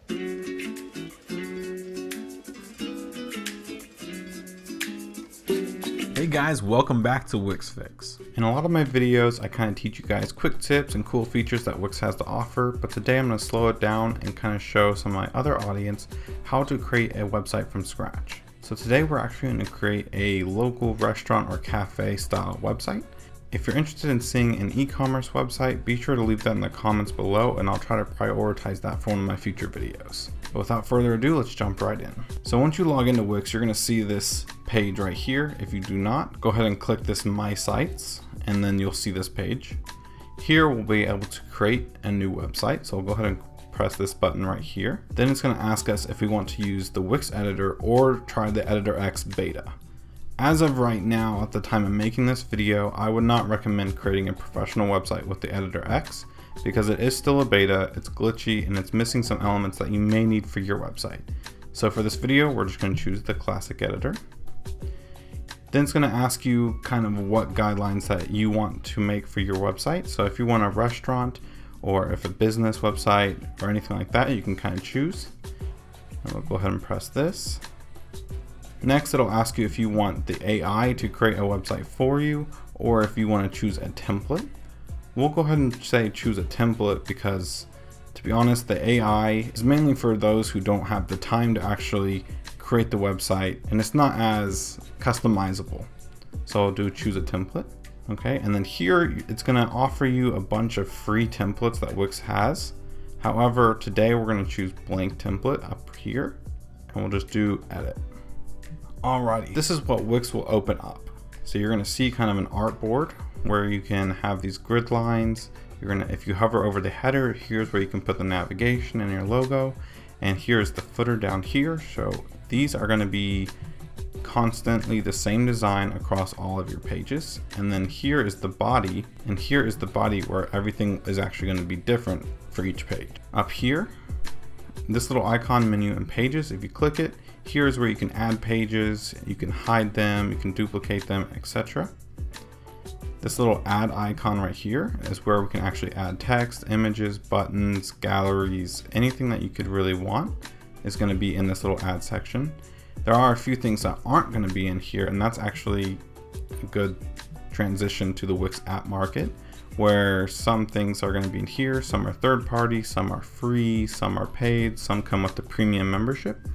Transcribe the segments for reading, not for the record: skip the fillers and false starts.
Hey guys, welcome back to Wix Fix. In a lot of my videos, I kind of teach you guys quick tips and cool features that Wix has to offer, but today I'm going to slow it down and kind of show some of my other audience how to create a website from scratch. So today we're actually going to create a local restaurant or cafe style website. If you're interested in seeing an e-commerce website, be sure to leave that in the comments below and I'll try to prioritize that for one of my future videos. But without further ado, let's jump right in. So once you log into Wix, you're going to see this page right here. If you do not, go ahead and click this My Sites and then you'll see this page. Here we'll be able to create a new website. So we'll go ahead and press this button right here. Then it's going to ask us if we want to use the Wix editor or try the Editor X beta. As of right now, at the time of making this video, I would not recommend creating a professional website with the Editor X because it is still a beta, it's glitchy, and it's missing some elements that you may need for your website. So for this video, we're just going to choose the classic editor. Then it's going to ask you kind of what guidelines that you want to make for your website. So if you want a restaurant or if a business website or anything like that, you can kind of choose. And we'll go ahead and press this. Next, it'll ask you if you want the AI to create a website for you or if you want to choose a template. We'll go ahead and say choose a template because, to be honest, the AI is mainly for those who don't have the time to actually create the website and it's not as customizable. So I'll do choose a template. Okay, and then here it's going to offer you a bunch of free templates that Wix has. However, today we're going to choose blank template up here and we'll just do edit. Alrighty, this is what Wix will open up. So you're going to see kind of an artboard where you can have these grid lines. If you hover over the header, here's where you can put the navigation and your logo. And here's the footer down here. So these are going to be constantly the same design across all of your pages. And then here is the body, and here is the body where everything is actually going to be different for each page. Up here, this little icon, menu and pages, if you click it, here's where you can add pages, you can hide them, you can duplicate them, etc. This little add icon right here is where we can actually add text, images, buttons, galleries, anything that you could really want is going to be in this little add section. There are a few things that aren't going to be in here, and that's actually a good transition to the Wix app market, where some things are going to be in here, some are third party, some are free, some are paid, some come with the premium membership.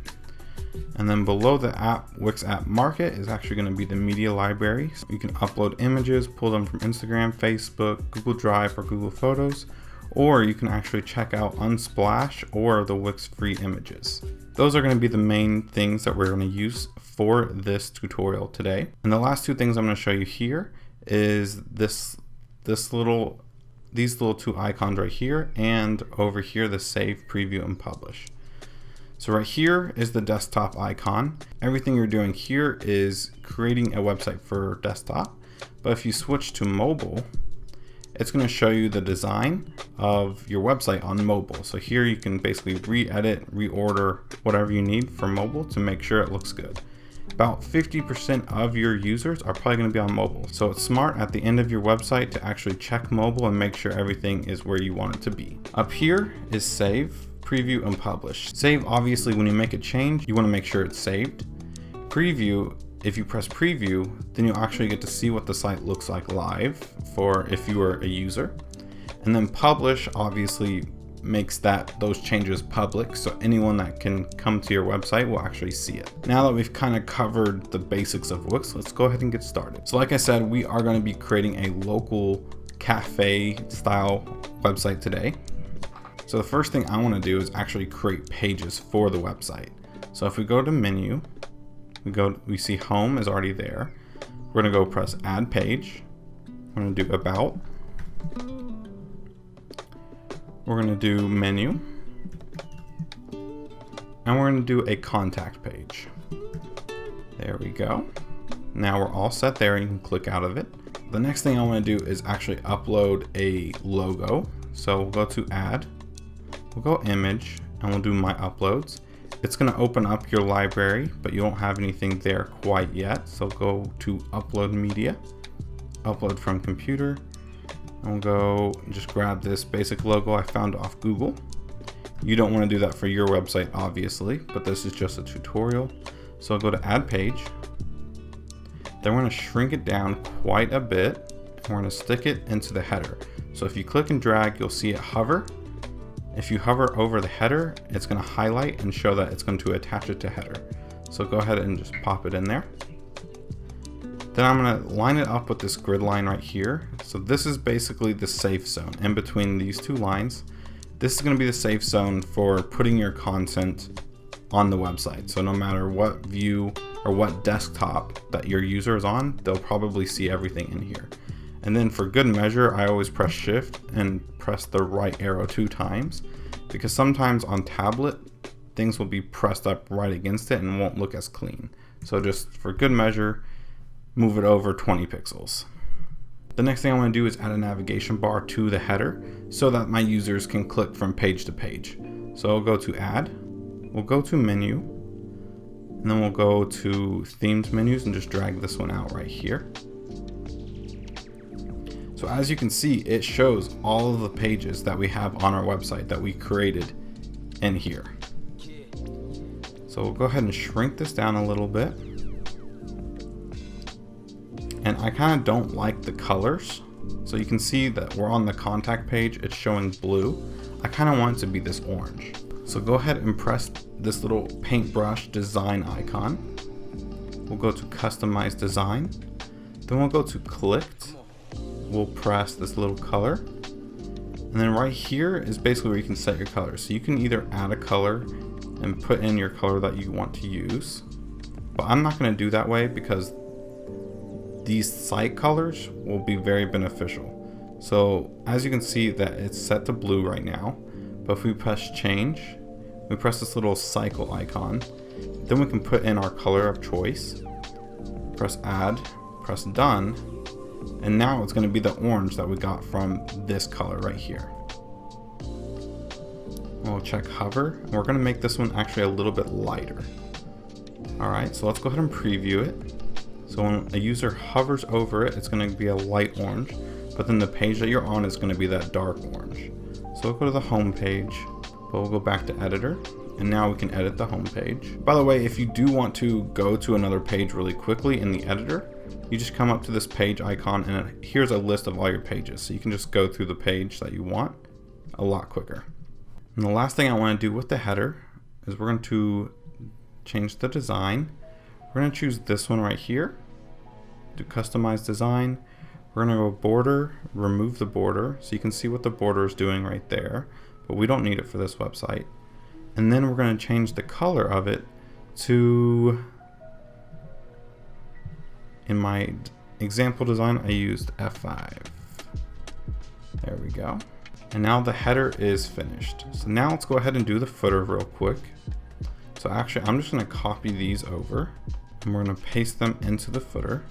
And then below the Wix app market is actually going to be the media library. So you can upload images, pull them from Instagram, Facebook, Google Drive, or Google Photos, or you can actually check out Unsplash or the Wix free images. Those are going to be the main things that we're going to use for this tutorial today. And the last two things I'm going to show you here is these little two icons right here, and over here the save, preview, and publish. So right here is the desktop icon. Everything you're doing here is creating a website for desktop. But if you switch to mobile, it's going to show you the design of your website on mobile. So here you can basically re-edit, reorder whatever you need for mobile to make sure it looks good. About 50% of your users are probably going to be on mobile. So it's smart at the end of your website to actually check mobile and make sure everything is where you want it to be. Up here is save, preview, and publish. Save, obviously, when you make a change, you want to make sure it's saved. Preview, if you press preview, then you'll actually get to see what the site looks like live for if you are a user. And then publish obviously makes those changes public, so anyone that can come to your website will actually see it. Now that we've kind of covered the basics of Wix, let's go ahead and get started. So like I said, we are going to be creating a local cafe style website today. So the first thing I want to do is actually create pages for the website. So if we go to menu, we see home is already there. We're going to go press add page. We're going to do about. We're going to do menu. And we're going to do a contact page. There we go. Now we're all set there and you can click out of it. The next thing I want to do is actually upload a logo. So we'll go to add. We'll go image and we'll do my uploads. It's going to open up your library, but you don't have anything there quite yet. So go to upload media, upload from computer, and we'll go just grab this basic logo I found off Google. You don't want to do that for your website, obviously, but this is just a tutorial. So I'll go to add page. Then we're going to shrink it down quite a bit. And we're going to stick it into the header. So if you click and drag, you'll see it hover. If you hover over the header, it's going to highlight and show that it's going to attach it to header. So go ahead and just pop it in there. Then I'm going to line it up with this grid line right here. So this is basically the safe zone in between these two lines. This is going to be the safe zone for putting your content on the website. So no matter what view or what desktop that your user is on, they'll probably see everything in here. And then for good measure, I always press shift and press the right arrow 2 times, because sometimes on tablet, things will be pressed up right against it and won't look as clean. So just for good measure, move it over 20 pixels. The next thing I want to do is add a navigation bar to the header so that my users can click from page to page. So I'll go to add, we'll go to menu, and then we'll go to themed menus and just drag this one out right here. So as you can see, it shows all of the pages that we have on our website that we created in here. So we'll go ahead and shrink this down a little bit. And I kind of don't like the colors. So you can see that we're on the contact page, it's showing blue. I kind of want it to be this orange. So go ahead and press this little paintbrush design icon. We'll go to customize design. Then we'll go to clicked. We'll press this little color. And then right here is basically where you can set your color. So you can either add a color and put in your color that you want to use. But I'm not going to do that way because these site colors will be very beneficial. So as you can see that it's set to blue right now, but if we press change, we press this little cycle icon, then we can put in our color of choice, press add, press done, and now it's going to be the orange that we got from this color right here. We'll check hover, and we're going to make this one actually a little bit lighter. Alright, so let's go ahead and preview it. So when a user hovers over it, it's going to be a light orange, but then the page that you're on is going to be that dark orange. So we'll go to the home page, but we'll go back to editor, and now we can edit the home page. By the way, if you do want to go to another page really quickly in the editor, you just come up to this page icon and here's a list of all your pages. So you can just go through the page that you want a lot quicker. And the last thing I want to do with the header is we're going to change the design. We're going to choose this one right here. Do customize design. We're going to go border, remove the border, so you can see what the border is doing right there, but we don't need it for this website. And then we're going to change the color of it to, in my example design, I used F5. There we go. And now the header is finished. So now let's go ahead and do the footer real quick. So actually, I'm just going to copy these over and we're going to paste them into the footer.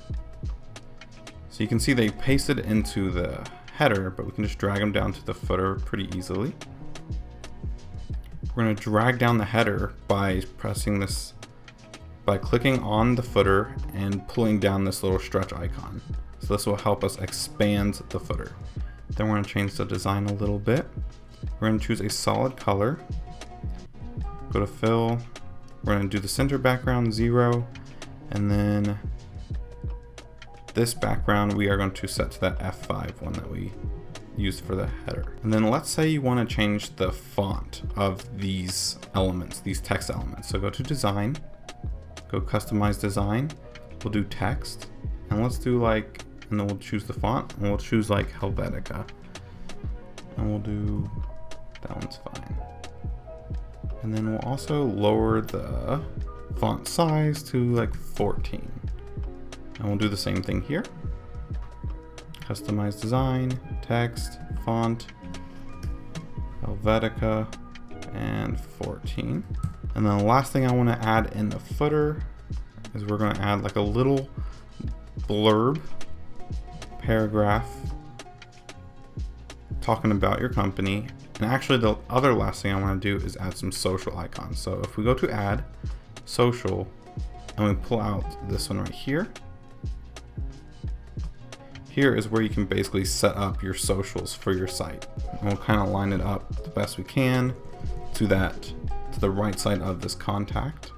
So you can see they pasted into the header, but we can just drag them down to the footer pretty easily. We're going to drag down the header by pressing this, by clicking on the footer and pulling down this little stretch icon. So this will help us expand the footer. Then we're going to change the design a little bit. We're going to choose a solid color. Go to fill. We're going to do the center background 0, and then this background we are going to set to that F5 one that we used for the header. And then let's say you want to change the font of these elements, these text elements. So go to design, go customize design, we'll do text, and let's do like, and then we'll choose the font, and we'll choose like Helvetica, and we'll do, that one's fine. And then we'll also lower the font size to like 14. And we'll do the same thing here. Customize design, text, font, Helvetica, and 14. And then the last thing I want to add in the footer is we're going to add like a little blurb, paragraph, talking about your company. And actually the other last thing I want to do is add some social icons. So if we go to add, social, and we pull out this one right here, here is where you can basically set up your socials for your site. And we'll kind of line it up the best we can to to the right side of this contact,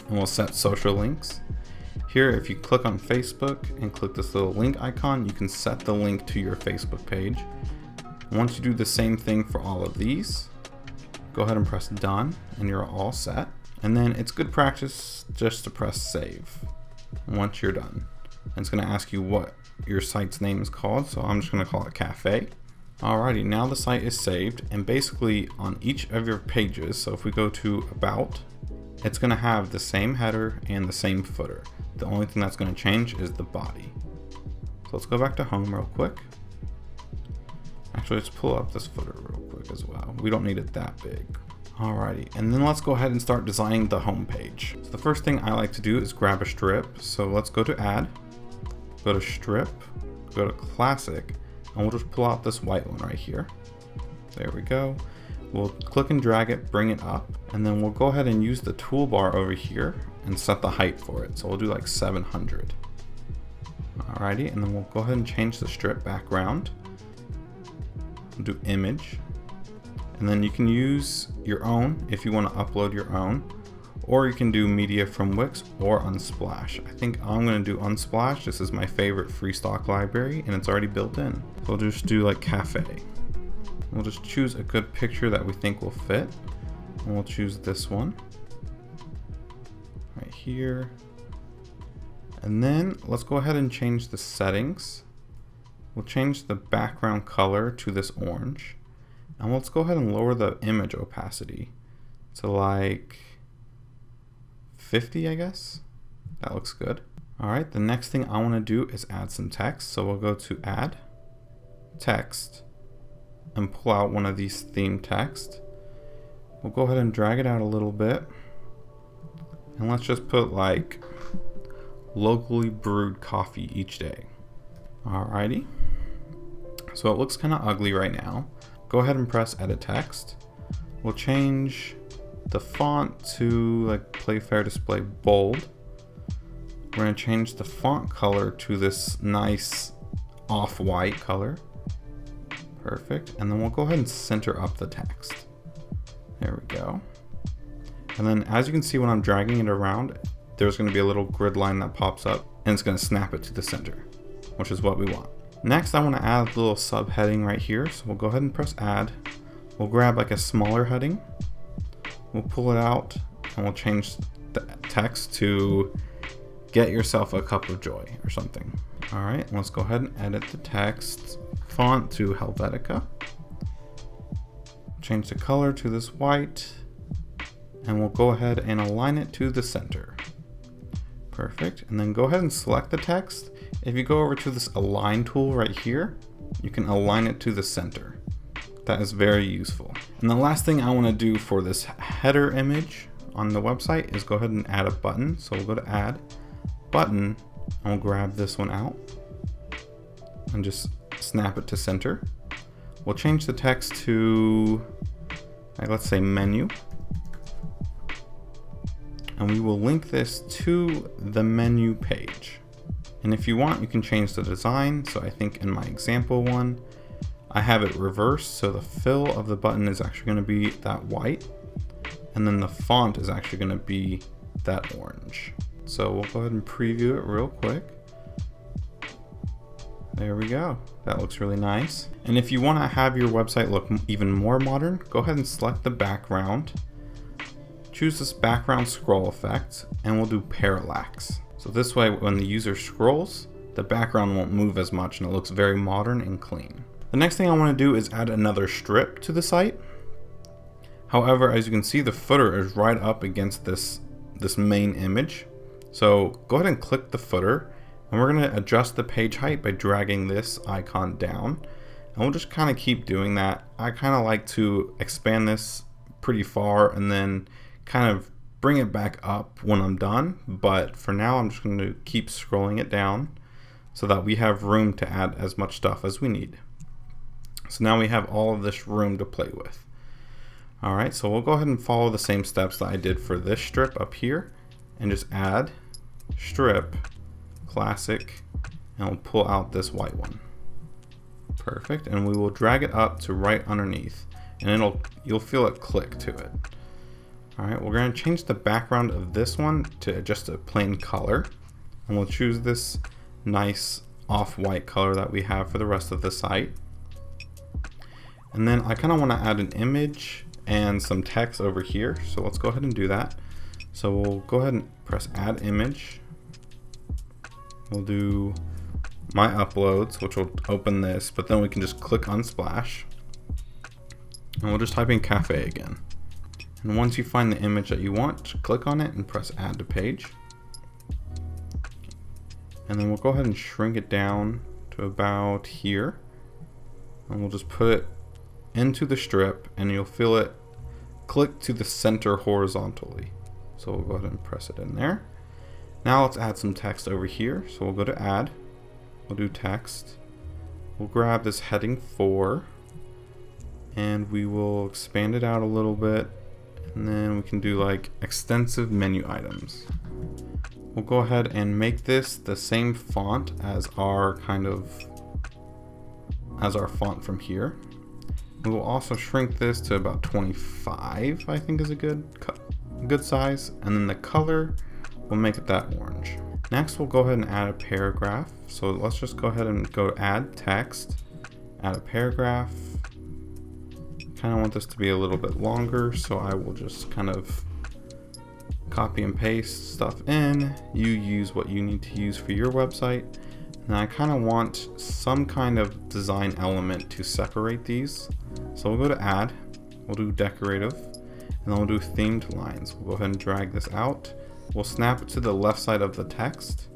and we'll set social links. Here, if you click on Facebook and click this little link icon, you can set the link to your Facebook page. Once you do the same thing for all of these, go ahead and press done and you're all set. And then it's good practice just to press save once you're done. And it's going to ask you what your site's name is called, so I'm just going to call it Cafe. Alrighty, now the site is saved, and basically on each of your pages, so if we go to About, it's going to have the same header and the same footer. The only thing that's going to change is the body. So let's go back to home real quick. Actually, let's pull up this footer real quick as well. We don't need it that big. Alrighty, and then let's go ahead and start designing the home page. So the first thing I like to do is grab a strip. So let's go to Add, go to Strip, go to Classic, and we'll just pull out this white one right here. There we go. We'll click and drag it, bring it up, and then we'll go ahead and use the toolbar over here and set the height for it. So we'll do like 700. Alrighty, and then we'll go ahead and change the strip background. We'll do image. And then you can use your own if you want to upload your own, or you can do media from Wix or Unsplash. I think I'm going to do Unsplash. This is my favorite free stock library and it's already built in. So we'll just do like Cafe. We'll just choose a good picture that we think will fit. And we'll choose this one right here. And then let's go ahead and change the settings. We'll change the background color to this orange. And let's go ahead and lower the image opacity to like 50, I guess. That looks good. All right, the next thing I want to do is add some text. So we'll go to Add, Text, and pull out one of these theme text. We'll go ahead and drag it out a little bit. And let's just put like locally brewed coffee each day. Alrighty. So it looks kind of ugly right now. Go ahead and press Edit Text. We'll change the font to like Playfair Display Bold. We're going to change the font color to this nice off-white color. Perfect. And then we'll go ahead and center up the text. There we go. And then as you can see when I'm dragging it around, there's going to be a little grid line that pops up and it's going to snap it to the center, which is what we want. Next, I want to add a little subheading right here. So we'll go ahead and press Add. We'll grab like a smaller heading. We'll pull it out and we'll change the text to "Get yourself a cup of joy" or something. All right, let's go ahead and edit the text font to Helvetica. Change the color to this white, and we'll go ahead and align it to the center. Perfect, and then go ahead and select the text. If you go over to this Align tool right here, you can align it to the center. That is very useful. And the last thing I want to do for this header image on the website is go ahead and add a button. So we'll go to Add, Button, and we'll grab this one out and just snap it to center. We'll change the text to, like, let's say Menu. And we will link this to the menu page. And if you want, you can change the design. So I think in my example one, I have it reversed, so the fill of the button is actually going to be that white, and then the font is actually going to be that orange. So we'll go ahead and preview it real quick. There we go. That looks really nice. And if you want to have your website look even more modern, go ahead and select the background. Choose this background scroll effect, and we'll do parallax. So this way, when the user scrolls, the background won't move as much and it looks very modern and clean. The next thing I want to do is add another strip to the site. However, as you can see, the footer is right up against this main image. So go ahead and click the footer, and we're going to adjust the page height by dragging this icon down. And we'll just kind of keep doing that. I kind of like to expand this pretty far and then kind of bring it back up when I'm done. But for now, I'm just going to keep scrolling it down so that we have room to add as much stuff as we need. So now we have all of this room to play with. All right, so we'll go ahead and follow the same steps that I did for this strip up here and just add strip, classic, and we'll pull out this white one. Perfect, and we will drag it up to right underneath. and you'll feel it click to it. All right, we're going to change the background of this one to just a plain color, and we'll choose this nice off-white color that we have for the rest of the site. And then I kind of want to add an image and some text over here, so let's go ahead and do that. So we'll go ahead and press add image. We'll do my uploads, which will open this, but then we can just click Unsplash, and we'll just type in cafe again. And once you find the image that you want, click on it and press add to page. And then we'll go ahead and shrink it down to about here, and we'll just put it into the strip, and you'll feel it click to the center horizontally. So we'll go ahead and press it in there. Now let's add some text over here. So we'll go to add, we'll do text, we'll grab this heading 4, and we will expand it out a little bit, and then we can do like extensive menu items. We'll go ahead and make this the same font as our font from here. We will also shrink this to about 25, I think is a good size, and then the color, we'll make it that orange. Next, we'll go ahead and add a paragraph. So let's just go ahead and go add text, add a paragraph. Kind of want this to be a little bit longer, so I will just kind of copy and paste stuff in. You use what you need to use for your website. And I kind of want some kind of design element to separate these. So we'll go to add, we'll do decorative, and then we'll do themed lines. We'll go ahead and drag this out. We'll snap it to the left side of the text.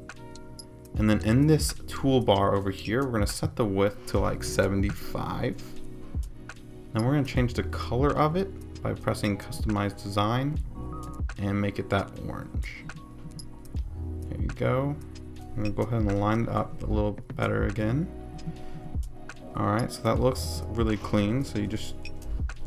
And then in this toolbar over here, we're gonna set the width to like 75. Then we're gonna change the color of it by pressing customize design and make it that orange. There you go. I'm gonna go ahead and line it up a little better again. All right, so that looks really clean. So you just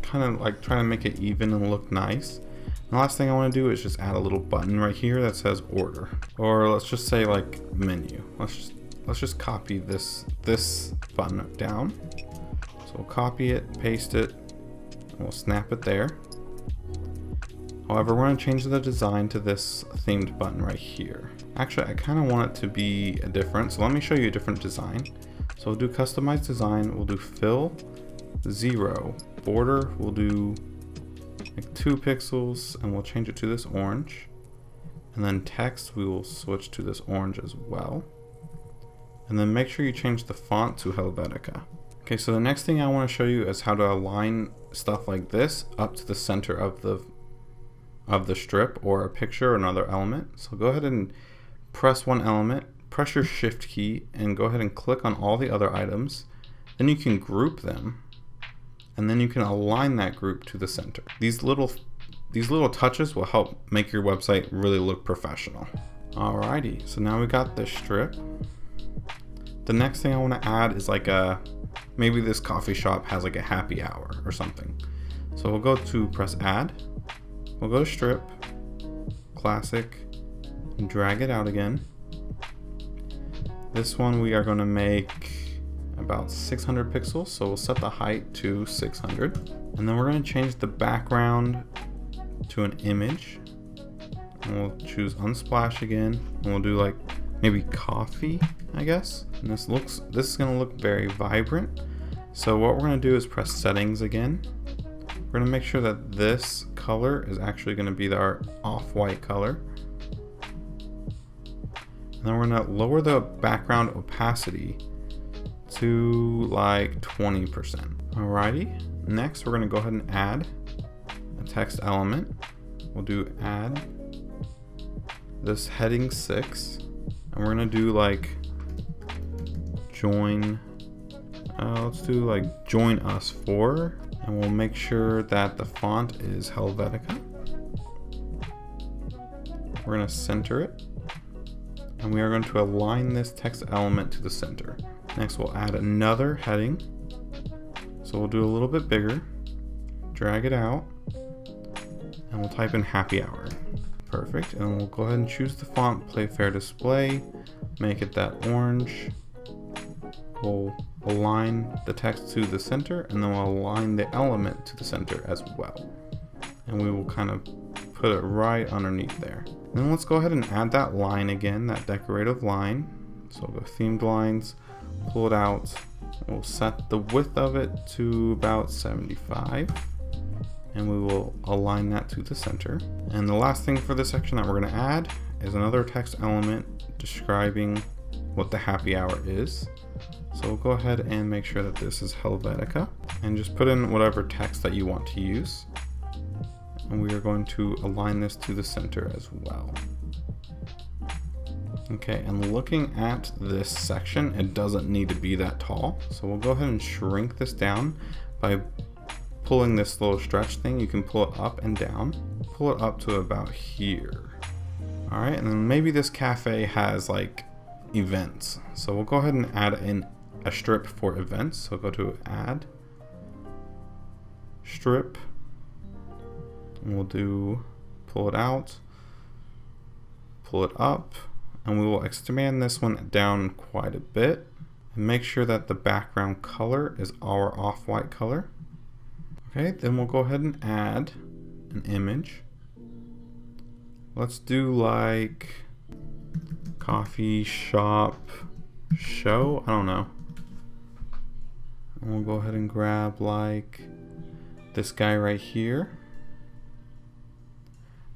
kind of like try to make it even and look nice. And the last thing I want to do is just add a little button right here that says order, or let's just say like menu. Let's just copy this button down. So we'll copy it, paste it, and we'll snap it there. However, we're going to change the design to this themed button right here. Actually, I kind of want it to be different, so let me show you a different design. So we'll do customize design, we'll do fill 0, border we'll do like 2 pixels, and we'll change it to this orange. And then text we will switch to this orange as well. And then make sure you change the font to Helvetica. Okay, so the next thing I want to show you is how to align stuff like this up to the center of the strip or a picture or another element. So go ahead and press one element, press your shift key, and go ahead and click on all the other items. Then you can group them, and then you can align that group to the center. These little touches will help make your website really look professional. Alrighty, so now we got this strip. The next thing I want to add is like maybe this coffee shop has like a happy hour or something. So we'll go to press add. We'll go to strip, classic, and drag it out again. This one we are going to make about 600 pixels, so we'll set the height to 600. And then we're going to change the background to an image. And we'll choose Unsplash again, and we'll do like maybe coffee, I guess. And this is going to look very vibrant. So what we're going to do is press settings again. We're going to make sure that this color is actually going to be our off-white color. And then we're going to lower the background opacity to like 20%. Alrighty, next we're going to go ahead and add a text element. We'll do add this heading 6, and we're going to do like join, let's do like join us for. And we'll make sure that the font is Helvetica. We're going to center it. And we are going to align this text element to the center. Next, we'll add another heading. So we'll do a little bit bigger. Drag it out. And we'll type in happy hour. Perfect. And we'll go ahead and choose the font Playfair Display. Make it that orange. We'll align the text to the center, and then we'll align the element to the center as well. And we will kind of put it right underneath there. Then let's go ahead and add that line again, that decorative line. So we'll go themed lines, pull it out, and we'll set the width of it to about 75. And we will align that to the center. And the last thing for this section that we're going to add is another text element describing what the happy hour is. So we'll go ahead and make sure that this is Helvetica and just put in whatever text that you want to use. And we are going to align this to the center as well. Okay, and looking at this section, it doesn't need to be that tall. So we'll go ahead and shrink this down by pulling this little stretch thing. You can pull it up and down. Pull it up to about here. All right, and then maybe this cafe has like events. So we'll go ahead and add in a strip for events. So go to add, strip, and we'll do pull it out, pull it up, and we will expand this one down quite a bit and make sure that the background color is our off-white color. Okay, then we'll go ahead and add an image. Let's do like coffee shop show, I don't know. And we'll go ahead and grab like this guy right here.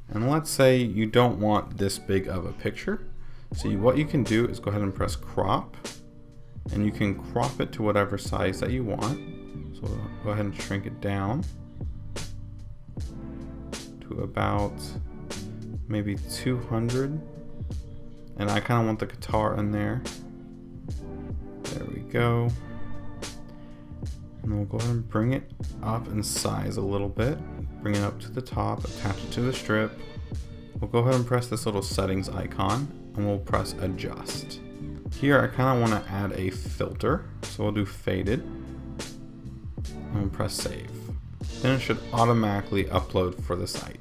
And let's say you don't want this big of a picture. So what you can do is go ahead and press crop, and you can crop it to whatever size that you want. So we'll go ahead and shrink it down to about maybe 200. And I kind of want the guitar in there. There we go. And then we'll go ahead and bring it up in size a little bit. Bring it up to the top, attach it to the strip. We'll go ahead and press this little settings icon, and we'll press adjust. Here I kind of want to add a filter, so we'll do faded, and we'll press save. Then it should automatically upload for the site.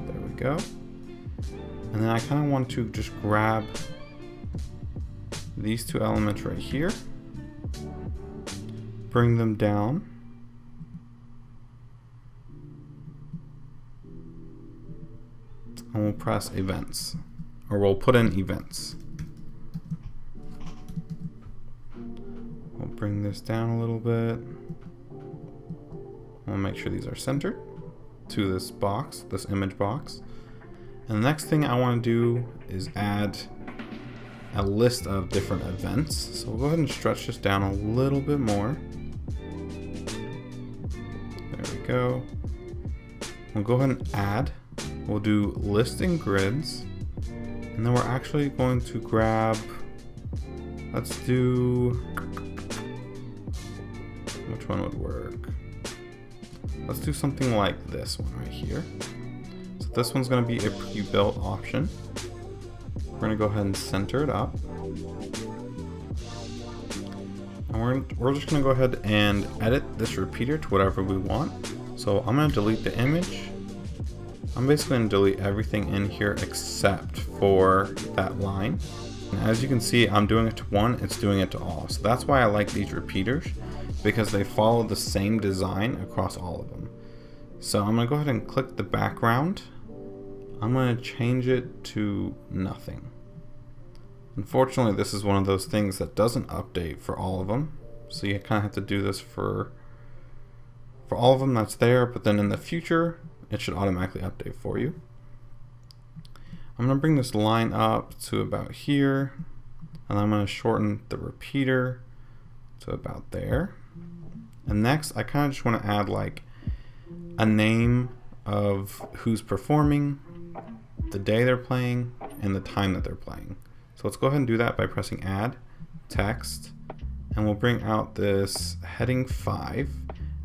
There we go. And then I kind of want to just grab these two elements right here, bring them down, and we'll press events, or we'll put in events. We'll bring this down a little bit. We'll make sure these are centered to this box, this image box. And the next thing I want to do is add a list of different events. So we'll go ahead and stretch this down a little bit more. There we go. We'll go ahead and add. We'll do listing grids. And then we're actually going to grab, let's do, which one would work? Let's do something like this one right here. So this one's going to be a pre-built option. We're going to go ahead and center it up. And we're just going to go ahead and edit this repeater to whatever we want. So I'm going to delete the image. I'm basically going to delete everything in here except for that line. And as you can see, I'm doing it to one, it's doing it to all. So that's why I like these repeaters, because they follow the same design across all of them. So I'm going to go ahead and click the background. I'm going to change it to nothing. Unfortunately, this is one of those things that doesn't update for all of them. So you kind of have to do this for all of them that's there, but then in the future, it should automatically update for you. I'm going to bring this line up to about here, and I'm going to shorten the repeater to about there. And next, I kind of just want to add like a name of who's performing, the day they're playing, and the time that they're playing. So let's go ahead and do that by pressing add, text, and we'll bring out this heading 5,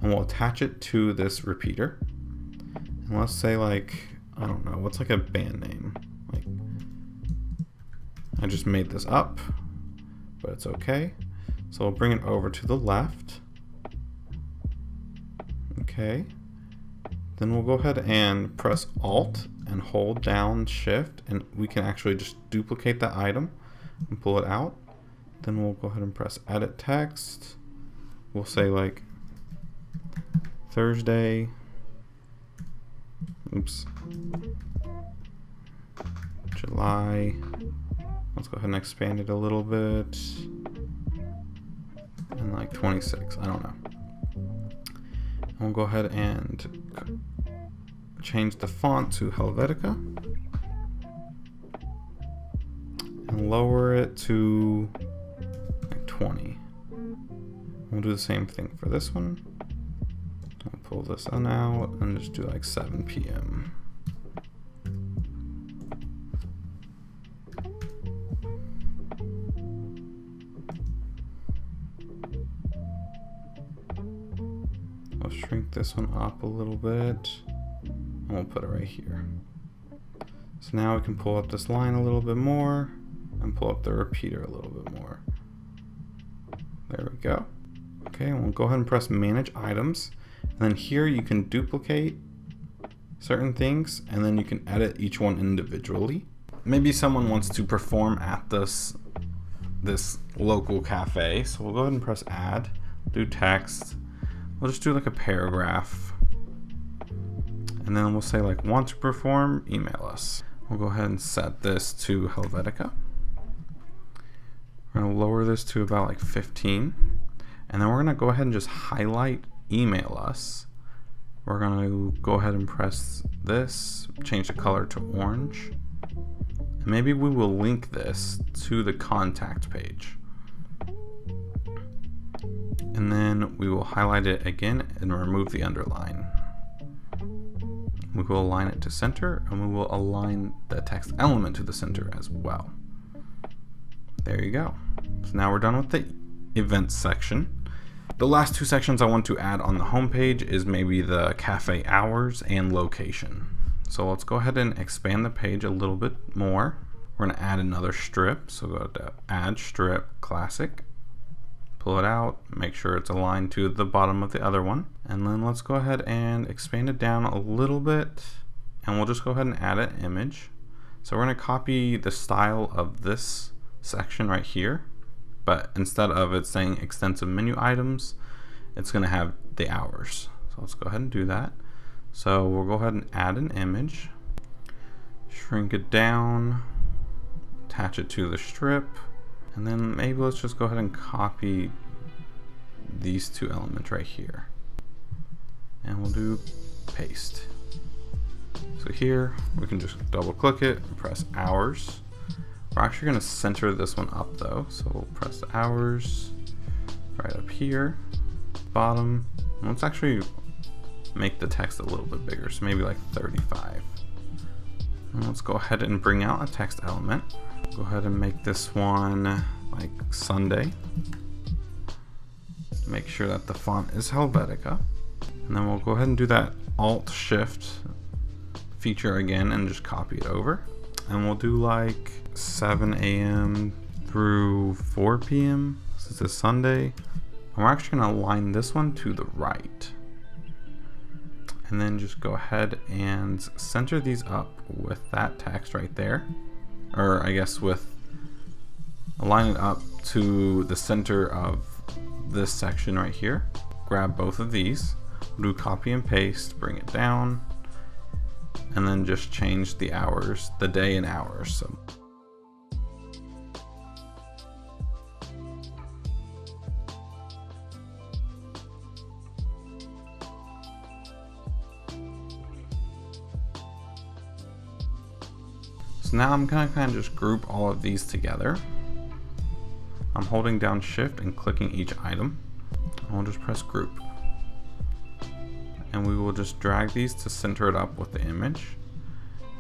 and we'll attach it to this repeater. And let's say like, I don't know, what's like a band name? Like, I just made this up, but it's okay. So we'll bring it over to the left. Okay. Then we'll go ahead and press Alt and hold down Shift, and we can actually just duplicate that item and pull it out. Then we'll go ahead and press edit text. We'll say like Thursday. Oops. July. Let's go ahead and expand it a little bit. And like 26, I don't know. And we'll go ahead and change the font to Helvetica. And lower it to like 20. We'll do the same thing for this one. I'll pull this one out and just do like 7 p.m. I'll shrink this one up a little bit and we'll put it right here. So now we can pull up this line a little bit more and pull up the repeater a little bit more. There we go. Okay, and we'll go ahead and press manage items. And then here you can duplicate certain things and then you can edit each one individually. Maybe someone wants to perform at this local cafe. So we'll go ahead and press add, do text. We'll just do like a paragraph. And then we'll say like want to perform, email us. We'll go ahead and set this to Helvetica. We're gonna lower this to about like 15. And then we're gonna go ahead and just highlight email us. We're gonna go ahead and press this, change the color to orange. And maybe we will link this to the contact page. And then we will highlight it again and remove the underline. We will align it to center and we will align the text element to the center as well. There you go. So now we're done with the events section. The last two sections I want to add on the home page is maybe the cafe hours and location. So let's go ahead and expand the page a little bit more. We're gonna add another strip. So go to add strip classic. Pull it out, make sure it's aligned to the bottom of the other one. And then let's go ahead and expand it down a little bit. And we'll just go ahead and add an image. So we're gonna copy the style of this section right here. But instead of it saying extensive menu items, it's gonna have the hours. So let's go ahead and do that. So we'll go ahead and add an image, shrink it down, attach it to the strip. And then maybe let's just go ahead and copy these two elements right here. And we'll do paste. So here we can just double click it and press hours. We're actually going to center this one up though. So we'll press the hours right up here, bottom. And let's actually make the text a little bit bigger. So maybe like 35. And let's go ahead and bring out a text element. Go ahead and make this one like Sunday. Make sure that the font is Helvetica. And then we'll go ahead and do that Alt-Shift feature again and just copy it over. And we'll do like 7 a.m. through 4 p.m. This is Sunday. And we're actually gonna align this one to the right. And then just go ahead and center these up with that text right there. Or I guess with align it up to the center of this section right here. Grab both of these, do copy and paste, bring it down, and then just change the hours, the day and hours. So now I'm gonna kind of just group all of these together. I'm holding down Shift and clicking each item. I'll just press group. And we will just drag these to center it up with the image.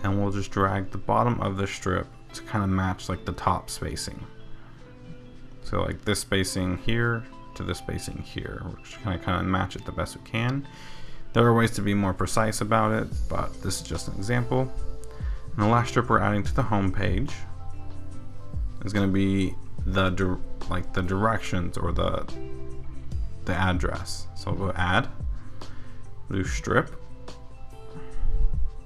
And we'll just drag the bottom of the strip to kind of match like the top spacing. So like this spacing here to this spacing here. We're just gonna kind of match it the best we can. There are ways to be more precise about it, but this is just an example. And the last strip we're adding to the home page is going to be the directions or the address. So we'll go add, we'll do strip,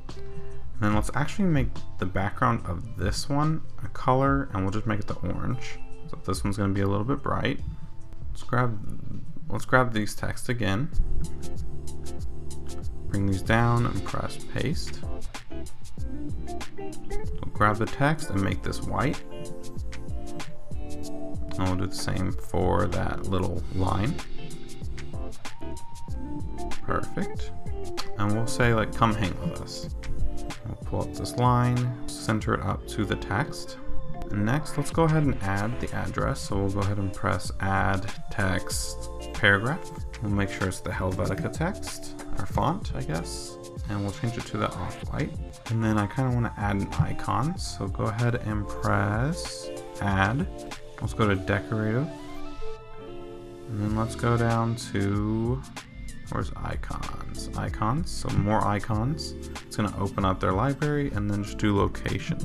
and then let's actually make the background of this one a color, and we'll just make it the orange. So this one's going to be a little bit bright. Let's grab these text again. Bring these down and press paste. We'll grab the text and make this white. And we'll do the same for that little line. Perfect. And we'll say like, come hang with us. We'll pull up this line, center it up to the text. And next, let's go ahead and add the address. So we'll go ahead and press add text paragraph. We'll make sure it's the Helvetica text, our font, I guess. And we'll change it to the off-white. And then I kind of want to add an icon. So go ahead and press add. Let's go to decorative. And then let's go down to, where's icons? Icons, so more icons. It's gonna open up their library and then just do location.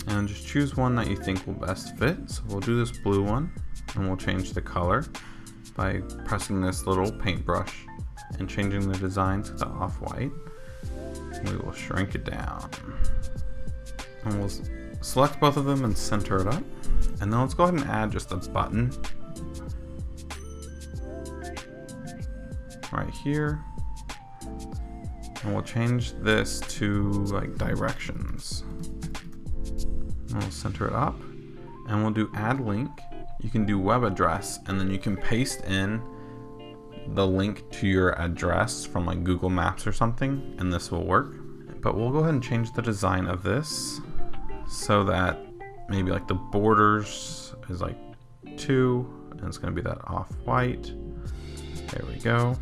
And just choose one that you think will best fit. So we'll do this blue one and we'll change the color by pressing this little paintbrush and changing the design to the off-white. We will shrink it down. And we'll select both of them and center it up. And then let's go ahead and add just a button right here. And we'll change this to like directions. And we'll center it up. And we'll do add link. You can do web address and then you can paste in the link to your address from like Google Maps or something, and this will work. But we'll go ahead and change the design of this so that maybe like the borders is like 2 and it's going to be that off-white. There we go.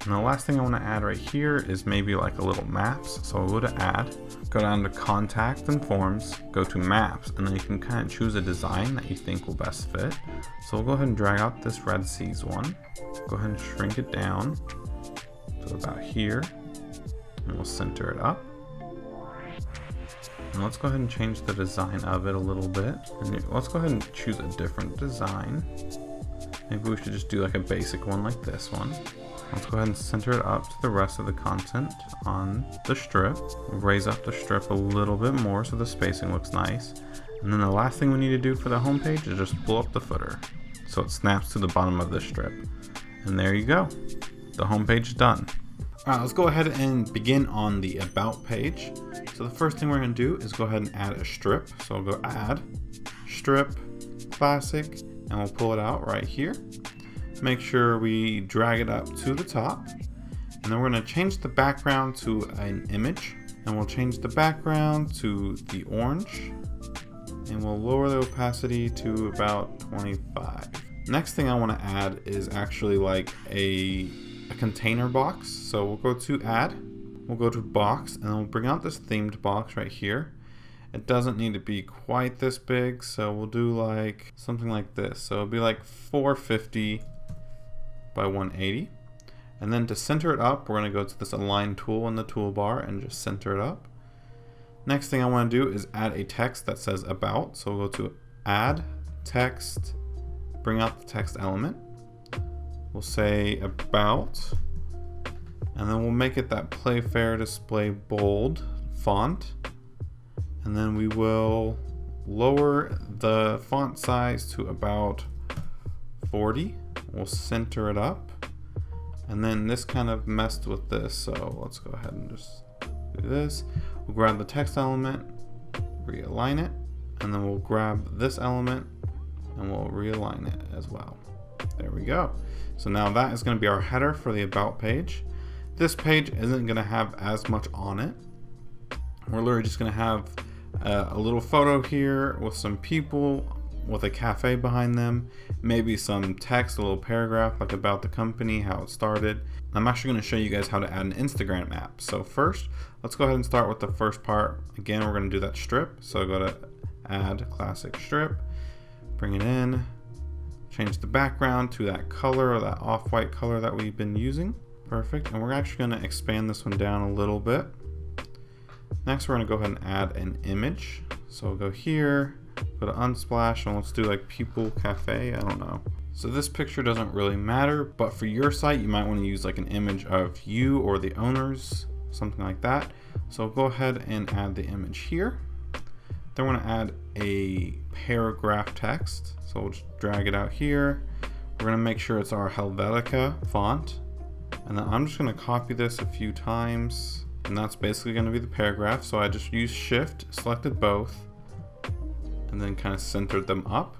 And the last thing I want to add right here is maybe like a little maps. So I'll go to add, go down to contact and forms, go to maps, and then you can kind of choose a design that you think will best fit. So we'll go ahead and drag out this Red Seas one. Go ahead and shrink it down to about here, and we'll center it up. And let's go ahead and change the design of it a little bit. And let's go ahead and choose a different design. Maybe we should just do like a basic one like this one. Let's go ahead and center it up to the rest of the content on the strip. We'll raise up the strip a little bit more so the spacing looks nice. And then the last thing we need to do for the home page is just pull up the footer so it snaps to the bottom of the strip. And there you go. The home page is done. All right, let's go ahead and begin on the about page. So the first thing we're going to do is go ahead and add a strip. So we'll go add strip classic and we'll pull it out right here. Make sure we drag it up to the top, and then we're going to change the background to an image, and we'll change the background to the orange, and we'll lower the opacity to about 25. Next thing I want to add is actually like a container box. So we'll go to add, we'll go to box, and then we'll bring out this themed box right here. It doesn't need to be quite this big, so we'll do like something like this. So it'll be like 450 by 180. And then to center it up, we're going to go to this align tool in the toolbar and just center it up. Next thing I want to do is add a text that says about. So we'll go to add text, bring out the text element. We'll say about, and then we'll make it that Playfair display bold font. And then we will lower the font size to about 40. We'll center it up. And then this kind of messed with this, so let's go ahead and just do this. We'll grab the text element, realign it, and then we'll grab this element and we'll realign it as well. There we go. So now that is going to be our header for the about page. This page isn't going to have as much on it. We're literally just going to have a little photo here with some people with a cafe behind them, maybe some text, a little paragraph like about the company, how it started. I'm actually going to show you guys how to add an Instagram app. So first, let's go ahead and start with the first part. Again, we're going to do that strip. So go to add classic strip, bring it in, change the background to that color or that off-white color that we've been using. Perfect. And we're actually going to expand this one down a little bit. Next, we're going to go ahead and add an image. So we'll go here, go to Unsplash, and let's do like People Cafe. I don't know. So this picture doesn't really matter, but for your site, you might want to use like an image of you or the owners, something like that. So go ahead and add the image here. Then we're going to add a paragraph text. So we'll just drag it out here. We're going to make sure it's our Helvetica font. And then I'm just going to copy this a few times. And that's basically going to be the paragraph. So I just used Shift, selected both, and then kind of centered them up.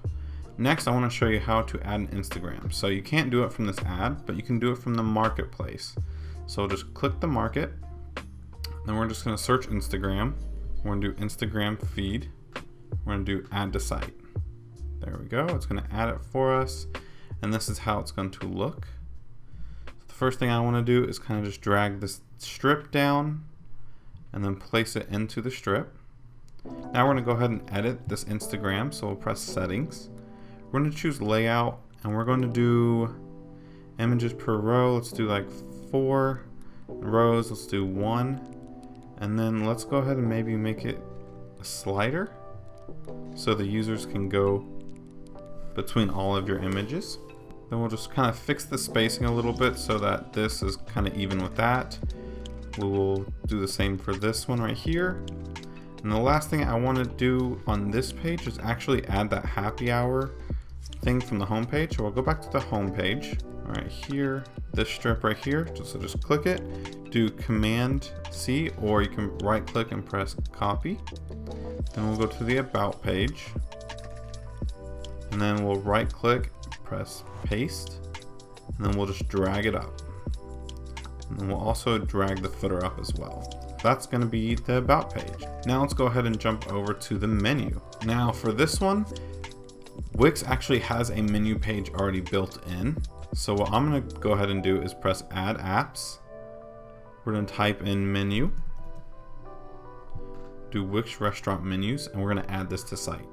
Next, I want to show you how to add an Instagram. So you can't do it from this ad, but you can do it from the marketplace. So just click the market. Then we're just going to search Instagram. We're going to do Instagram feed. We're going to do add to site. There we go. It's going to add it for us. And this is how it's going to look. The first thing I want to do is kind of just drag this strip down and then place it into the strip. Now we're going to go ahead and edit this Instagram. So we'll press settings. We're going to choose layout and we're going to do images per row. Let's do like 4 rows. Let's do 1. And then let's go ahead and maybe make it a slider so the users can go between all of your images. Then we'll just kind of fix the spacing a little bit so that this is kind of even with that. We will do the same for this one right here. And the last thing I want to do on this page is actually add that happy hour thing from the home page. So we'll go back to the home page right here, this strip right here. So just click it, do Command C, or you can right click and press copy. Then we'll go to the about page, and then we'll right click, press paste, and then we'll just drag it up. And then we'll also drag the footer up as well. That's going to be the about page. Now let's go ahead and jump over to the menu. Now for this one, Wix actually has a menu page already built in. So what I'm going to go ahead and do is press add apps. We're going to type in menu, do Wix restaurant menus, and we're going to add this to site.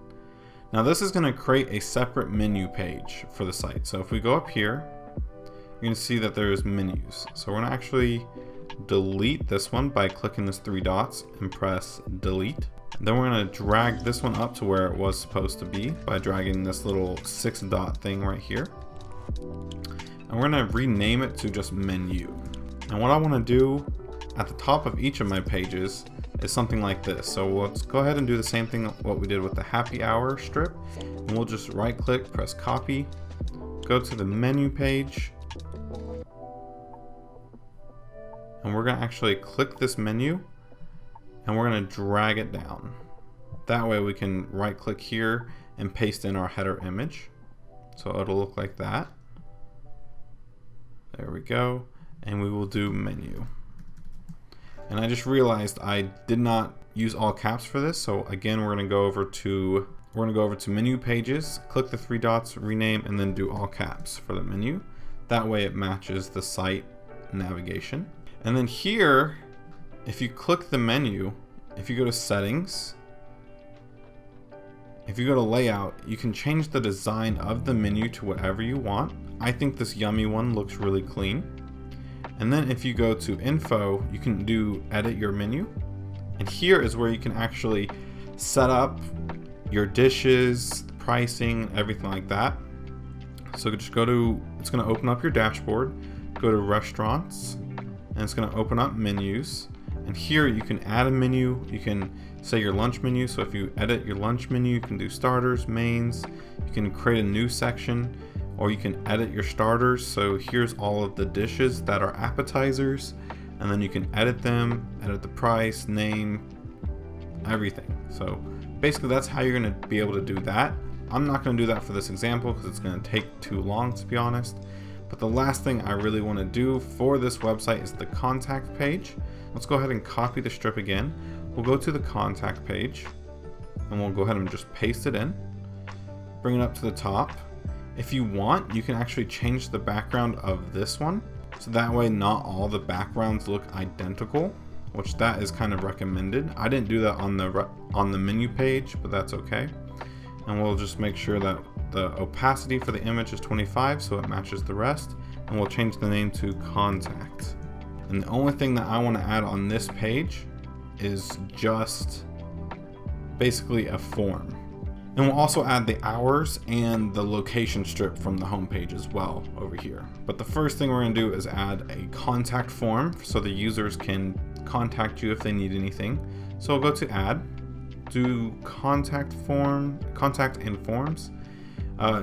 Now this is going to create a separate menu page for the site. So if we go up here, you're going to see that there's menus. So we're going to actually delete this one by clicking this 3 dots and press delete. And then we're going to drag this one up to where it was supposed to be by dragging this little 6 dot thing right here. And we're going to rename it to just menu. And what I want to do at the top of each of my pages is something like this. So let's go ahead and do the same thing what we did with the happy hour strip. And we'll just right click, press copy, go to the menu page, and we're going to actually click this menu and we're going to drag it down. That way we can right click here and paste in our header image. So it'll look like that. There we go. And we will do menu. And I just realized I did not use all caps for this. So again, we're going to go over to menu pages, click the 3 dots, rename, and then do all caps for the menu. That way it matches the site navigation. And then here, if you click the menu, if you go to settings, if you go to layout, you can change the design of the menu to whatever you want. I think this yummy one looks really clean. And then if you go to info, you can do edit your menu. And here is where you can actually set up your dishes, pricing, everything like that. So just go to, it's going to open up your dashboard, go to restaurants, and it's going to open up menus. And here you can add a menu. You can say your lunch menu. So if you edit your lunch menu, you can do starters, mains. You can create a new section, or you can edit your starters. So here's all of the dishes that are appetizers, and then you can edit them, edit the price, name, everything. So basically that's how you're going to be able to do that. I'm not going to do that for this example because it's going to take too long, to be honest. But the last thing I really want to do for this website is the contact page. Let's go ahead and copy the strip again. We'll go to the contact page and we'll go ahead and just paste it in, bring it up to the top. If you want, you can actually change the background of this one, so that way not all the backgrounds look identical, which that is kind of recommended. I didn't do that on the menu page, but that's okay. And we'll just make sure that the opacity for the image is 25 so it matches the rest, and we'll change the name to contact. And the only thing that I want to add on this page is just basically a form. And we'll also add the hours and the location strip from the home page as well over here. But the first thing we're going to do is add a contact form so the users can contact you if they need anything. So we'll go to add, do contact and forms.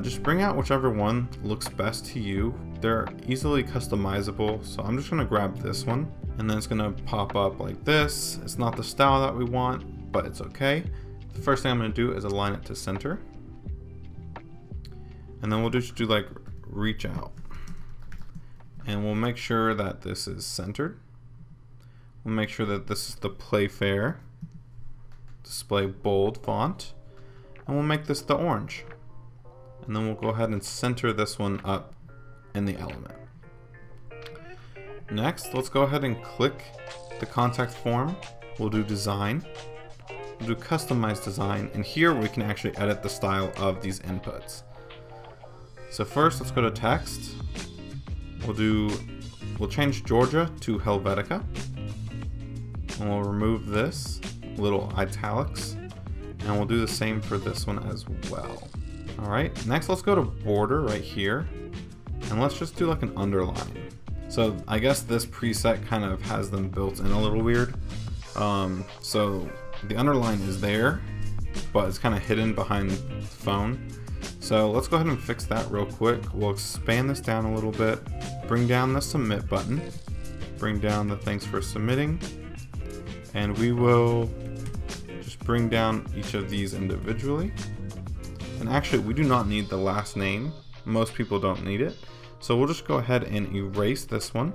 Just bring out whichever one looks best to you. They're easily customizable, so I'm just gonna grab this one, and then it's gonna pop up like this. It's not the style that we want, but it's okay. The first thing I'm gonna do is align it to center, and then we'll just do like reach out, and we'll make sure that this is centered. We'll make sure that this is the Playfair display bold font, and we'll make this the orange, and then we'll go ahead and center this one up in the element. Next, let's go ahead and click the contact form. We'll do design, we'll do customize design, and here we can actually edit the style of these inputs. So first, let's go to text. We'll change Georgia to Helvetica, and we'll remove this little italics, and we'll do the same for this one as well. Alright, next let's go to border right here, and let's just do like an underline. So I guess this preset kind of has them built in a little weird. So the underline is there, but it's kind of hidden behind the phone. So let's go ahead and fix that real quick. We'll expand this down a little bit, bring down the submit button, bring down the thanks for submitting, and we will just bring down each of these individually. And actually, we do not need the last name. Most people don't need it. So we'll just go ahead and erase this one.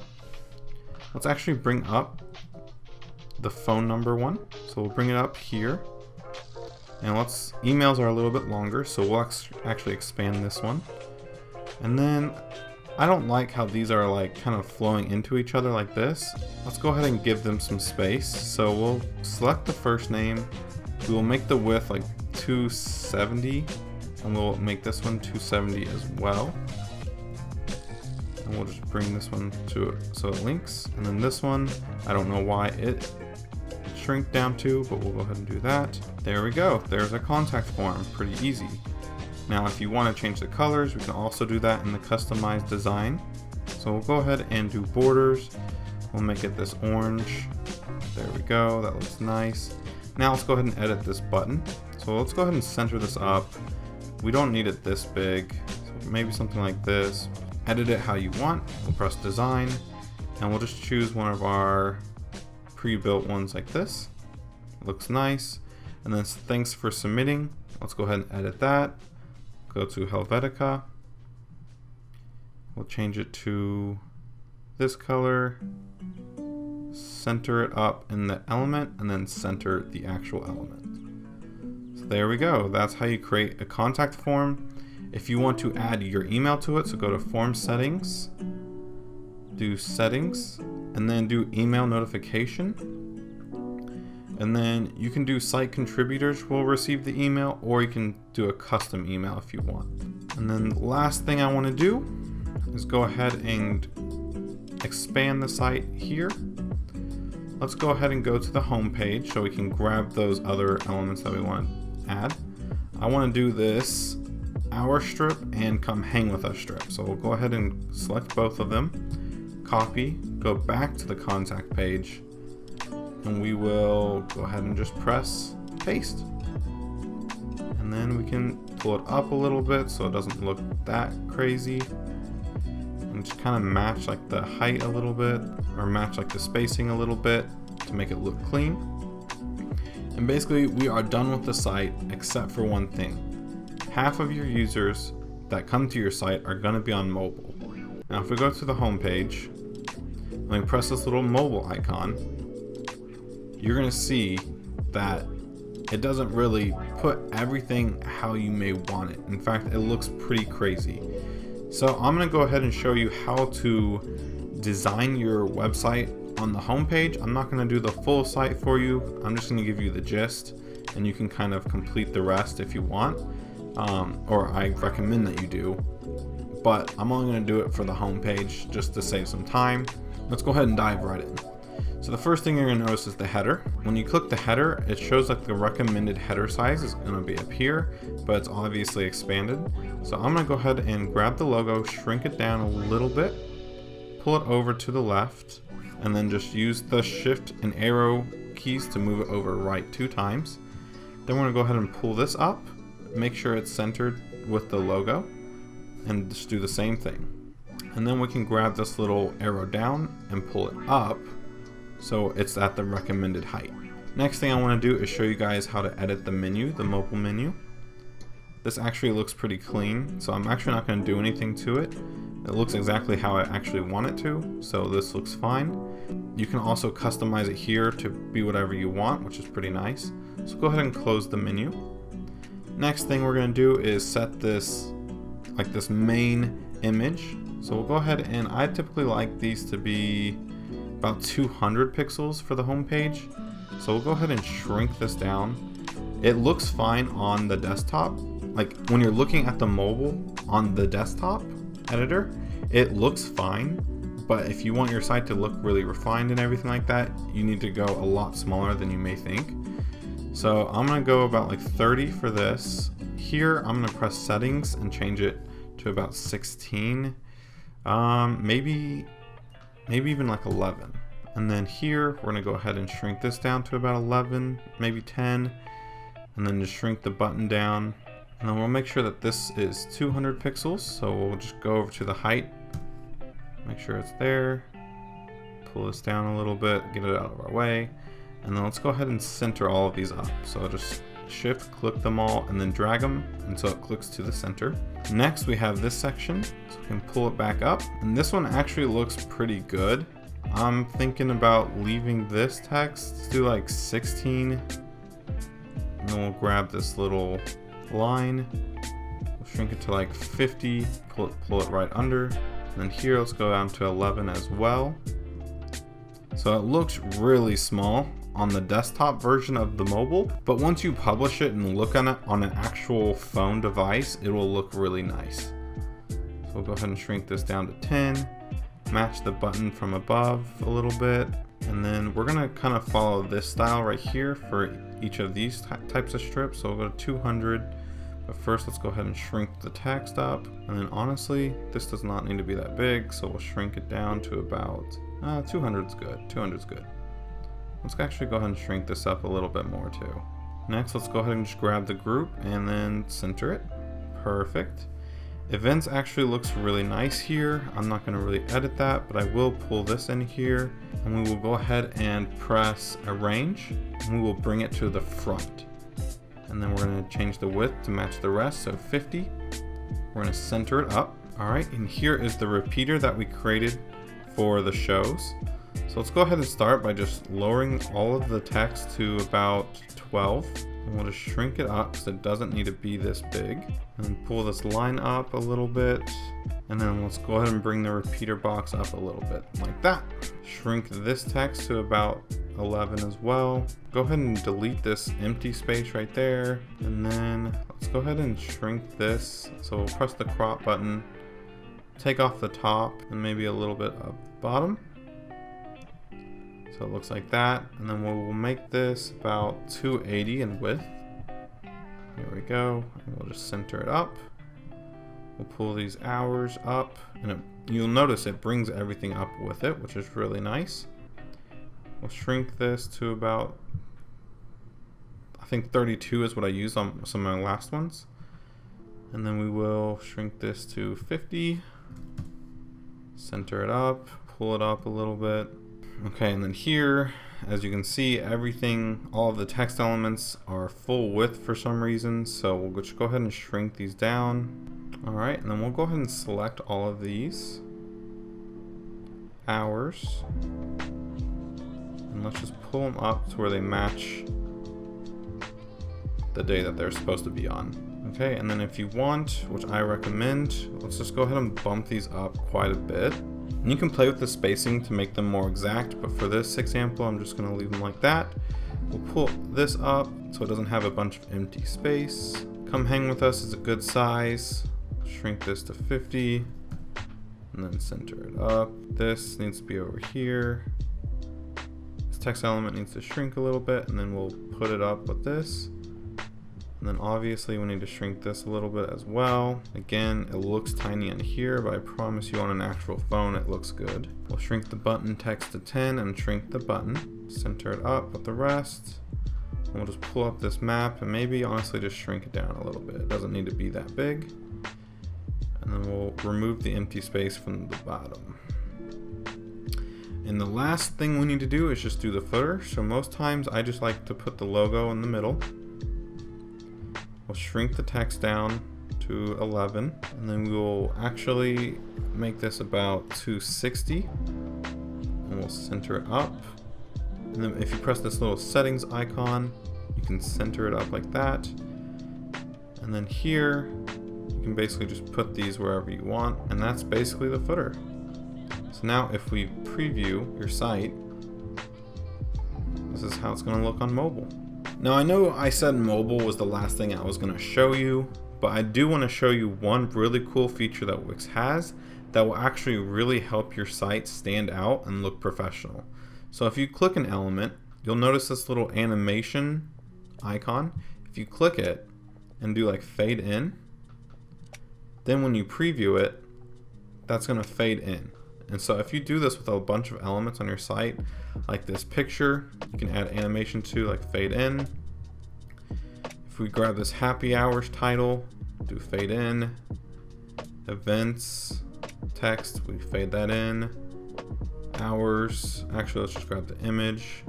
Let's actually bring up the phone number one. So we'll bring it up here. And emails are a little bit longer, so we'll actually expand this one. And then I don't like how these are like kind of flowing into each other like this. Let's go ahead and give them some space. So we'll select the first name. We will make the width like 270, and we'll make this one 270 as well. And we'll just bring this one to it so it links. And then this one, I don't know why it shrink down to, but we'll go ahead and do that. There we go. There's a contact form. Pretty easy. Now if you want to change the colors, we can also do that in the customized design. So we'll go ahead and do borders. We'll make it this orange. There we go. That looks nice. Now let's go ahead and edit this button. So let's go ahead and center this up. We don't need it this big. So maybe something like this. Edit it how you want. We'll press design, and we'll just choose one of our pre-built ones like this. Looks nice. And then thanks for submitting. Let's go ahead and edit that. Go to Helvetica. We'll change it to this color. Center it up in the element, and then center the actual element. So there we go. That's how you create a contact form. If you want to add your email to it, so go to form settings, do settings, and then do email notification. And then you can do site contributors will receive the email, or you can do a custom email if you want. And then the last thing I want to do is go ahead and expand the site here. Let's go ahead and go to the home page so we can grab those other elements that we want to add. I want to do this our strip and come hang with us strip. So we'll go ahead and select both of them, copy, go back to the contact page, and we will go ahead and just press paste. And then we can pull it up a little bit so it doesn't look that crazy. And just kind of match like the height a little bit, or match like the spacing a little bit to make it look clean. And basically we are done with the site except for one thing. Half of your users that come to your site are going to be on mobile. Now if we go to the home page and we press this little mobile icon, you're going to see that it doesn't really put everything how you may want it. In fact, it looks pretty crazy. So I'm going to go ahead and show you how to design your website on the home page. I'm not going to do the full site for you. I'm just going to give you the gist, and you can kind of complete the rest if you want, or I recommend that you do. But I'm only going to do it for the home page just to save some time. Let's go ahead and dive right in. So the first thing you're going to notice is the header. When you click the header, it shows like the recommended header size is going to be up here, but it's obviously expanded. So I'm going to go ahead and grab the logo, shrink it down a little bit, pull it over to the left, and then just use the shift and arrow keys to move it over right 2 times. Then we're gonna go ahead and pull this up, make sure it's centered with the logo, and just do the same thing. And then we can grab this little arrow down and pull it up so it's at the recommended height. Next thing I want to do is show you guys how to edit the menu, the mobile menu. This actually looks pretty clean, so I'm actually not going to do anything to it. It looks exactly how I actually want it to, so this looks fine. You can also customize it here to be whatever you want, which is pretty nice. So go ahead and close the menu. Next thing we're going to do is set this like this main image. So we'll go ahead, and I typically like these to be about 200 pixels for the home page. So we'll go ahead and shrink this down. It looks fine on the desktop. Like when you're looking at the mobile on the desktop editor, it looks fine. But if you want your site to look really refined and everything like that, you need to go a lot smaller than you may think. So I'm gonna go about like 30 for this. Here I'm gonna press settings and change it to about 16. Maybe even like 11. And then here we're gonna go ahead and shrink this down to about 11, maybe 10, and then just shrink the button down. And then we'll make sure that this is 200 pixels. So we'll just go over to the height, make sure it's there, pull this down a little bit, get it out of our way. And then let's go ahead and center all of these up. So just shift click them all and then drag them until it clicks to the center. Next we have this section, so we can pull it back up, and this one actually looks pretty good. I'm thinking about leaving this text, let's do like 16, and then we'll grab this little line, we'll shrink it to like 50, pull it right under, and then here let's go down to 11 as well. So it looks really small on the desktop version of the mobile, but once you publish it and look on it on an actual phone device, it will look really nice. So we'll go ahead and shrink this down to 10, match the button from above a little bit, and then we're gonna kind of follow this style right here for each of these types of strips. So we'll go to 200, but first let's go ahead and shrink the text up, and then honestly this does not need to be that big, so we'll shrink it down to about 200 is good. 200 is good. Let's actually go ahead and shrink this up a little bit more too. Next, let's go ahead and just grab the group and then center it. Perfect. Events actually looks really nice here. I'm not going to really edit that, but I will pull this in here, and we will go ahead and press arrange, and we will bring it to the front. And then we're going to change the width to match the rest, so 50. We're going to center it up. All right, and here is the repeater that we created for the shows. So let's go ahead and start by just lowering all of the text to about 12. And we'll just shrink it up because it doesn't need to be this big. And pull this line up a little bit. And then let's go ahead and bring the repeater box up a little bit like that. Shrink this text to about 11 as well. Go ahead and delete this empty space right there. And then let's go ahead and shrink this. So we'll press the crop button, take off the top and maybe a little bit of the bottom. So it looks like that, and then we'll make this about 280 in width. Here we go, and we'll just center it up. We'll pull these hours up, and you'll notice it brings everything up with it, which is really nice. We'll shrink this to about, I think 32 is what I used on some of my last ones. And then we will shrink this to 50, center it up, pull it up a little bit. Okay, and then here, as you can see, everything, all of the text elements are full width for some reason, so we'll just go ahead and shrink these down. All right, and then we'll go ahead and select all of these hours, and let's just pull them up to where they match the day that they're supposed to be on. Okay, and then if you want, which I recommend, let's just go ahead and bump these up quite a bit. And you can play with the spacing to make them more exact, but for this example, I'm just going to leave them like that. We'll pull this up so it doesn't have a bunch of empty space. Come hang with us is a good size. Shrink this to 50 and then center it up. This needs to be over here. This text element needs to shrink a little bit, and then we'll put it up with this. And then obviously we need to shrink this a little bit as well. Again, it looks tiny in here, but I promise you on an actual phone it looks good. We'll shrink the button text to 10 and shrink the button. Center it up with the rest. We'll just pull up this map and maybe honestly just shrink it down a little bit. It doesn't need to be that big. And then we'll remove the empty space from the bottom. And the last thing we need to do is just do the footer. So most times I just like to put the logo in the middle. We'll shrink the text down to 11, and then we will actually make this about 260, and we'll center it up. And then if you press this little settings icon, you can center it up like that. And then here, you can basically just put these wherever you want, and that's basically the footer. So now if we preview your site, this is how it's going to look on mobile. Now I know I said mobile was the last thing I was going to show you, but I do want to show you one really cool feature that Wix has that will actually really help your site stand out and look professional. So if you click an element, you'll notice this little animation icon. If you click it and do like fade in, then when you preview it, that's going to fade in. And so if you do this with a bunch of elements on your site, like this picture, you can add animation to, like fade in. If we grab this happy hours title, do fade in. Events, text, we fade that in. Hours, actually let's just grab the image,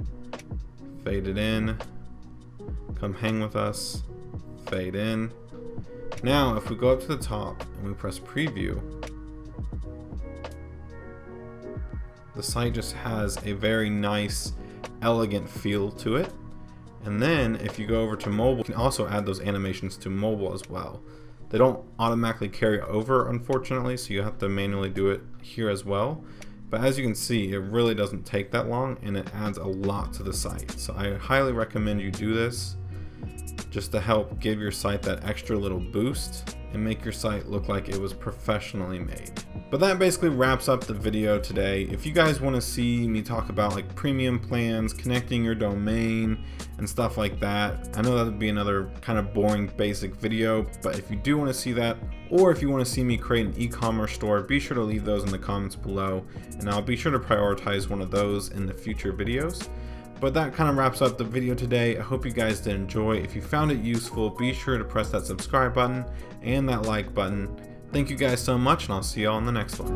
fade it in. Come hang with us, fade in. Now if we go up to the top and we press preview, the site just has a very nice, elegant feel to it. And then if you go over to mobile, you can also add those animations to mobile as well. They don't automatically carry over, unfortunately, so you have to manually do it here as well. But as you can see, it really doesn't take that long, and it adds a lot to the site. So I highly recommend you do this just to help give your site that extra little boost and make your site look like it was professionally made. But that basically wraps up the video today. If you guys want to see me talk about like premium plans, connecting your domain and stuff like that, I know that would be another kind of boring basic video, but if you do want to see that, or if you want to see me create an e-commerce store, be sure to leave those in the comments below, and I'll be sure to prioritize one of those in the future videos. But that kind of wraps up the video today. I hope you guys did enjoy. If you found it useful, be sure to press that subscribe button and that like button. Thank you guys so much, and I'll see y'all in the next one.